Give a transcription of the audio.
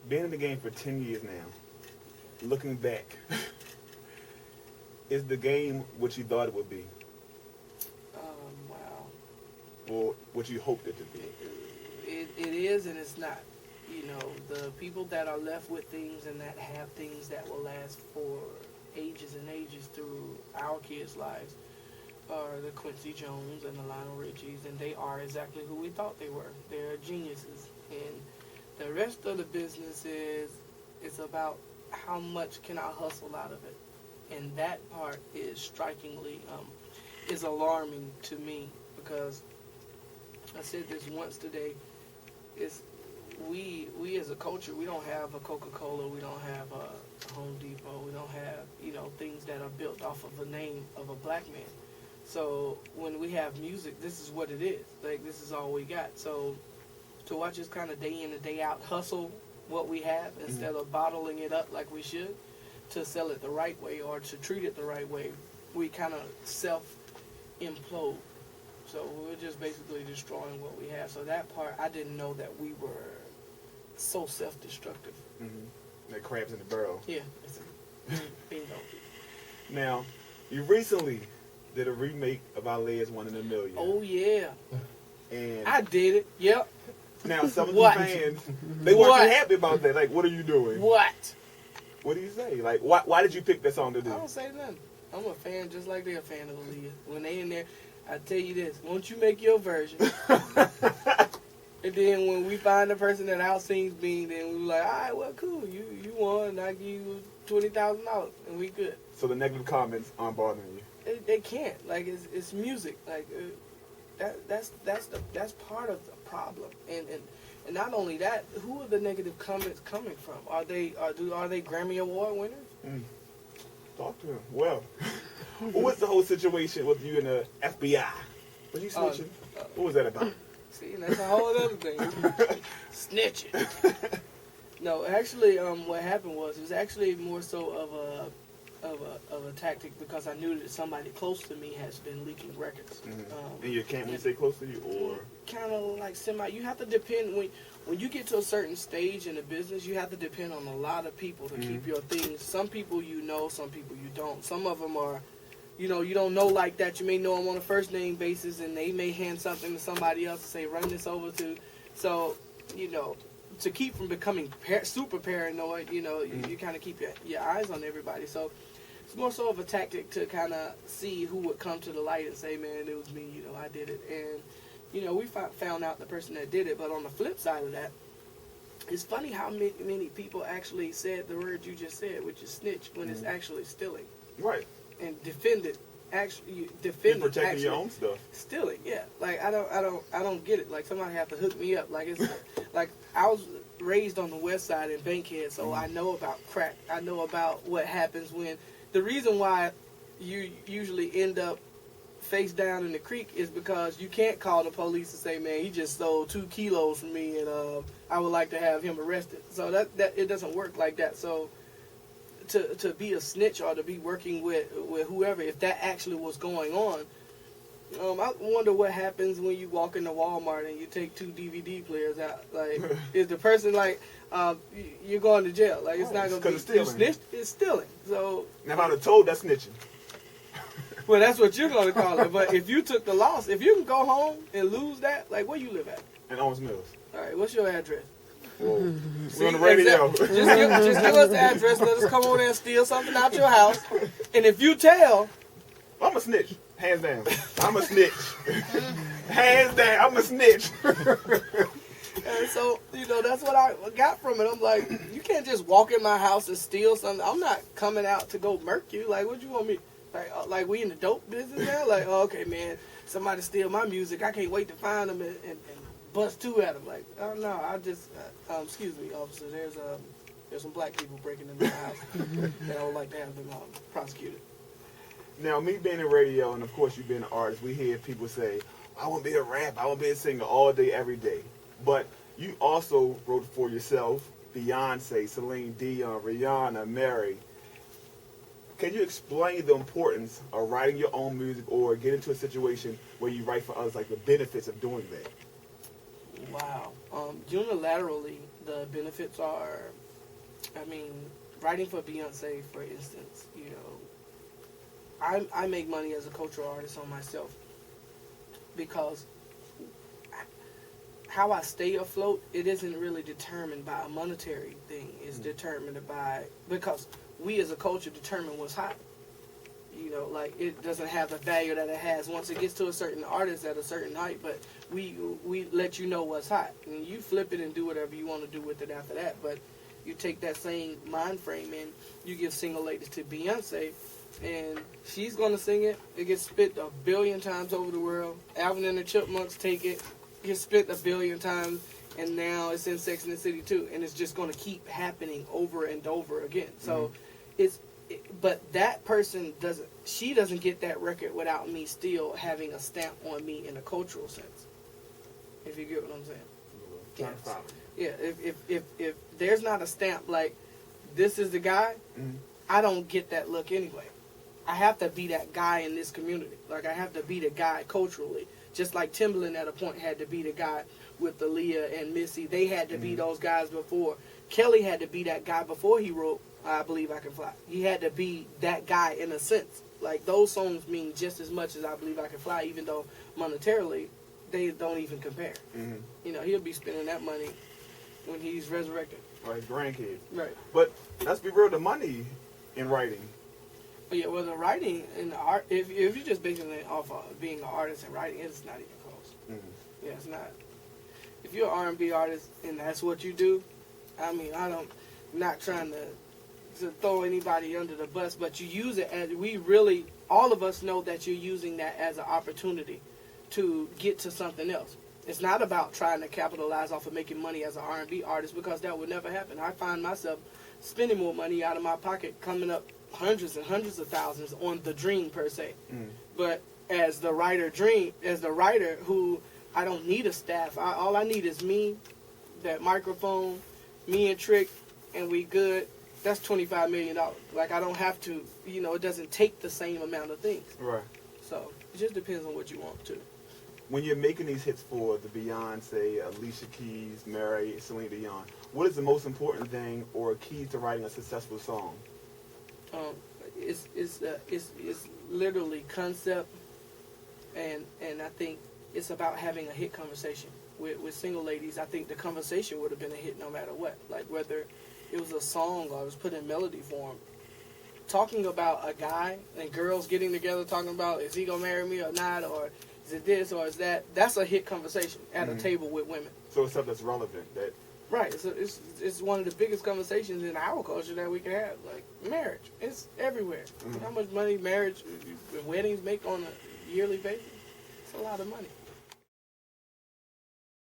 Being in the game for 10 years now, looking back, is the game what you thought it would be? Wow. Or what you hoped it to be? It is and it's not. You know, the people that are left with things and that have things that will last for ages and ages through our kids' lives are the Quincy Jones and the Lionel Richies, and they are exactly who we thought they were. They're geniuses. And the rest of the business is about how much can I hustle out of it. And that part is strikingly, is alarming to me, because I said this once today, it's we as a culture, we don't have a Coca-Cola, we don't have a Home Depot, we don't have, you know, things that are built off of the name of a black man. So when we have music, this is what it is. Like, this is all we got. So to watch us kind of day in and day out hustle what we have instead of bottling it up like we should, to sell it the right way or to treat it the right way, we kind of self-implode. So we're just basically destroying what we have. So that part, I didn't know that we were so self-destructive. Like crabs in the barrel. Yeah. Bingo. Now, you recently did a remake of Aaliyah's One in a Million. Oh, yeah. And I did it. Yep. now some of the What? fans, they weren't too happy about that. Like, what are you doing? What? What do you say? Like, why did you pick that song to do? I don't say nothing. I'm a fan just like they're a fan of Aaliyah. When they in there, I tell you this, won't you make your version? And then when we find the person that out-sings me, then we like, all right, well, cool. You won, and I give you $20,000, and we good. So the negative comments aren't bothering you? They can't. Like, it's music. Like, that's part of the problem. And not only that, who are the negative comments coming from? Are they Grammy Award winners? Talk to him. Well, what's the whole situation with you and the FBI? Was you snitching? What was that about? See, that's a whole other thing. Snitching. No, actually, what happened was, it was actually more so of a tactic, because I knew that somebody close to me has been leaking records. And you can't really stay close to you, or kind of like semi. You have to depend when you get to a certain stage in the business. You have to depend on a lot of people to keep your things. Some people you know, some people you don't. Some of them are, you know, you don't know like that. You may know them on a first name basis, and they may hand something to somebody else and say, run this over to. So, you know, to keep from becoming super paranoid, you know, you kind of keep your eyes on everybody. So it's more so of a tactic to kind of see who would come to the light and say, man, it was me, you know, I did it. And, you know, we found out the person that did it. But on the flip side of that, it's funny how many people actually said the word you just said, which is snitch, when it's actually stealing. right? And defend it. Actually, You're defend it. protecting your own stuff. Stealing, yeah. Like, I don't get it. Like, somebody have to hook me up. Like, it's like, I was raised on the west side in Bankhead, so I know about crack. I know about what happens when, the reason why you usually end up face down in the creek is because you can't call the police and say, man, he just stole 2 kilos from me, and I would like to have him arrested. So that it doesn't work like that. So to be a snitch or to be working with whoever, if that actually was going on, I wonder what happens when you walk into Walmart and you take 2 DVD players out. Like, is the person like, you're going to jail? Like, it's not going to be stealing. It's stealing. So Now, if I'd have told, that's snitching. well, that's what you're going to call it. But if you took the loss, if you can go home and lose that, like, where you live at? And Owens Mills. All right, what's your address? Whoa. See, We're on the radio. just give us the address. Let us come over there and steal something out your house. And if you tell, I'm a snitch. Hands down. I'm a snitch. Hands down. I'm a snitch. and so, you know, that's what I got from it. I'm like, you can't just walk in my house and steal something. I'm not coming out to go murk you. Like, what you want me? Like we in the dope business now? Like, oh, okay, man, somebody steal my music. I can't wait to find them and bust 2 at them. Like, oh, no, I just, excuse me, officer, there's some black people breaking into my house, and I would like to have them prosecuted. Now, me being in radio, and of course you being an artist, we hear people say, I want to be a rapper, I want to be a singer all day, every day. But you also wrote for yourself, Beyonce, Celine Dion, Rihanna, Mary. Can you explain the importance of writing your own music or get into a situation where you write for others, like the benefits of doing that? Wow. Unilaterally, the benefits are, I mean, writing for Beyonce, for instance, you know, I make money as a cultural artist on myself because how I stay afloat, it isn't really determined by a monetary thing. It's determined by, because we as a culture determine what's hot. You know, like, it doesn't have the value that it has once it gets to a certain artist at a certain height, but we let you know what's hot. And you flip it and do whatever you want to do with it after that. But you take that same mind frame and you give Single Ladies to Beyonce, and she's going to sing it. It gets spit 1 billion times over the world. Alvin and the Chipmunks take it, gets spit 1 billion times, and now it's in Sex and the City too. And it's just going to keep happening over and over again. So but that person doesn't get that record without me still having a stamp on me in a cultural sense. If you get what I'm saying. Yeah. If there's not a stamp like this is the guy, I don't get that look anyway. I have to be that guy in this community. Like, I have to be the guy culturally. Just like Timbaland at a point had to be the guy with Aaliyah and Missy. They had to be those guys before. Kelly had to be that guy before he wrote I Believe I Can Fly. He had to be that guy in a sense. Like, those songs mean just as much as I Believe I Can Fly, even though monetarily they don't even compare. You know, he'll be spending that money when he's resurrected. Or his grandkids. Right. But let's be real, the money in writing. But yeah, well, the writing and the art, if you're just basing it off of being an artist and writing, it's not even close. Yeah, it's not. If you're an R&B artist and that's what you do, I mean, not trying to throw anybody under the bus, but you use it as, all of us know that you're using that as an opportunity to get to something else. It's not about trying to capitalize off of making money as an R&B artist, because that would never happen. I find myself spending more money out of my pocket, coming up hundreds and hundreds of thousands on the dream per se. But as the writer who I don't need a staff. All I need is me, that microphone, me and Trick, and we good. That's $25 million. Like, I don't have to, it doesn't take the same amount of things. Right. So it just depends on what you want to. When you're making these hits for the Beyonce, Alicia Keys, Mary, Celine Dion, what is the most important thing or key to writing a successful song? It's literally concept, and I think it's about having a hit conversation. With Single Ladies, I think the conversation would have been a hit no matter what. Like, whether it was a song or it was put in melody form. Talking about a guy and girls getting together talking about, is he going to marry me or not, or is it this or is that, that's a hit conversation at a table with women. So it's stuff that's relevant. Right. It's one of the biggest conversations in our culture that we can have. Like, marriage. It's everywhere. How much money marriage and weddings make on a yearly basis? It's a lot of money.